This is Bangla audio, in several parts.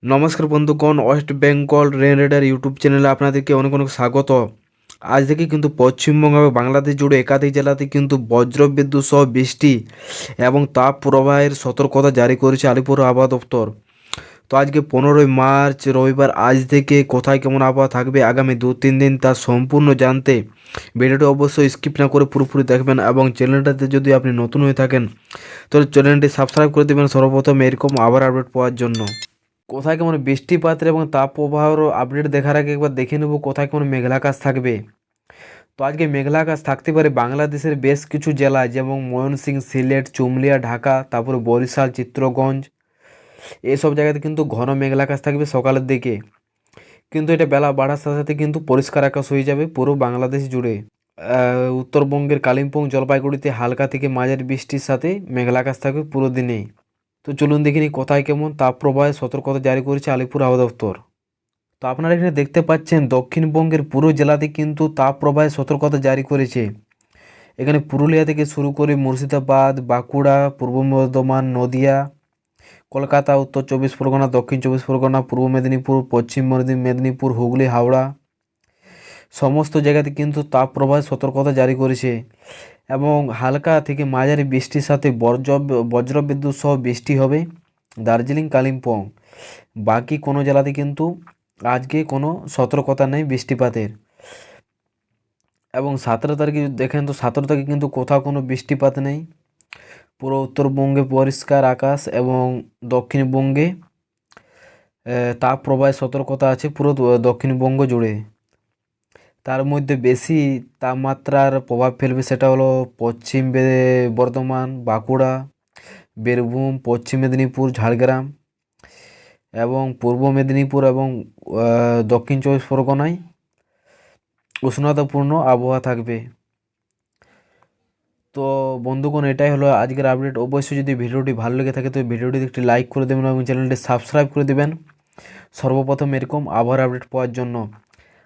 নমস্কার বন্ধুগণ, West Bengal rain radar YouTube চ্যানেলে আপনাদেরকে অনেক অনেক স্বাগত। আজ থেকে কিন্তু পশ্চিমবঙ্গ এবং বাংলাদেশ জুড়ে একাধিক জেলাতে কিন্তু বজ্রবিদ্যুৎ সহ বৃষ্টি এবং তাপ প্রবাহের সতর্কতা জারি করেছে আলিপুর আবহাওয়া দপ্তর। তো আজকে 15ই মার্চ রবিবার, আজ থেকে কোথায় কেমন আবহাওয়া থাকবে আগামী 2-3 দিন তা সম্পূর্ণ জানতে ভিডিওটি অবশ্যই স্কিপ না করে পুরোপুরি দেখবেন, এবং চ্যানেলটাতে যদি আপনি নতুন হয়ে থাকেন তাহলে চ্যানেলটি সাবস্ক্রাইব করে দেবেন সর্বপ্রথম এরকম আবার আপডেট পাওয়ার জন্য। কোথায় কেমন বৃষ্টিপাতের এবং তাপপ্রবাহের আপডেট দেখার আগে একবার দেখে নেব কোথায় কেমন মেঘাকাশ থাকবে। তো আজকে মেঘাকাশ থাকতে পারে বাংলাদেশের বেশ কিছু জেলায়, যেমন ময়মনসিংহ, সিলেট, চুমলিয়া, ঢাকা, তারপরে বরিশাল, চিত্রগঞ্জ, এইসব জায়গাতে কিন্তু ঘন মেঘাকাশ থাকবে সকালের দিকে। কিন্তু এটা বেলা বাড়ার সাথে সাথে কিন্তু পরিষ্কার আকাশ হয়ে যাবে পুরো বাংলাদেশ জুড়ে। উত্তরবঙ্গের কালিম্পং, জলপাইগুড়িতে হালকা থেকে মাঝারি বৃষ্টির সাথে মেঘাকাশ থাকবে পুরো দিনেই। তো চলুন দেখিনি কোথায় কেমন তাপপ্রবাহের সতর্কতা জারি করেছে আলিপুর আবহাওয়া দপ্তর। তো আপনারা এখানে দেখতে পাচ্ছেন দক্ষিণবঙ্গের পুরো জেলাতে কিন্তু তাপপ্রবাহের সতর্কতা জারি করেছে। এখানে পুরুলিয়া থেকে শুরু করে মুর্শিদাবাদ, বাঁকুড়া, পূর্ব বর্ধমান, নদিয়া, কলকাতা, উত্তর 24 পরগনা, দক্ষিণ 24 পরগনা, পূর্ব মেদিনীপুর, পশ্চিম মেদিনীপুর, হুগলি, হাওড়া, সমস্ত জায়গাতে কিন্তু তাপপ্রবাহের সতর্কতা জারি করেছে। এবং হালকা থেকে মাঝারি বৃষ্টির সাথে বজ্রবিদ্যুৎ সহ বৃষ্টি হবে দার্জিলিং, কালিম্পং। বাকি কোনো জেলাতে কিন্তু আজকে কোনো সতর্কতা নেই বৃষ্টিপাতের। এবং 17 তারিখে যদি দেখেন তো 17 তারিখে কিন্তু কোথাও কোনো বৃষ্টিপাত নেই। পুরো উত্তরবঙ্গে পরিষ্কার আকাশ এবং দক্ষিণবঙ্গে তাপপ্রবাহের সতর্কতা আছে পুরো দক্ষিণবঙ্গ জুড়ে। তার মধ্যে বেশি তাপমাত্রার প্রভাব ফেলবে সেটা হলো পশ্চিম বর্ধমান, বাঁকুড়া, বীরভূম, পশ্চিম মেদিনীপুর, ঝাড়গ্রাম এবং পূর্ব মেদিনীপুর এবং দক্ষিণ 24 পরগনায় উষ্ণতাপূর্ণ আবহাওয়া থাকবে। তো বন্ধুগণ, এটাই হলো আজকের আপডেট। অবশ্যই যদি ভিডিওটি ভালো লেগে থাকে তো ভিডিওটিতে একটি লাইক করে দেবেন এবং চ্যানেলটি সাবস্ক্রাইব করে দেবেন সর্বপ্রথম এরকম আবহাওয়ার আপডেট পাওয়ার জন্য।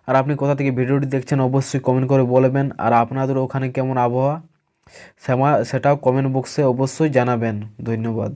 আর আপনি কোথা থেকে ভিডিওটি দেখছেন অবশ্যই কমেন্ট করে বলবেন, আর আপনাদের ওখানে কেমন আবহাওয়া সেটাও কমেন্ট বক্সে অবশ্যই জানাবেন। ধন্যবাদ।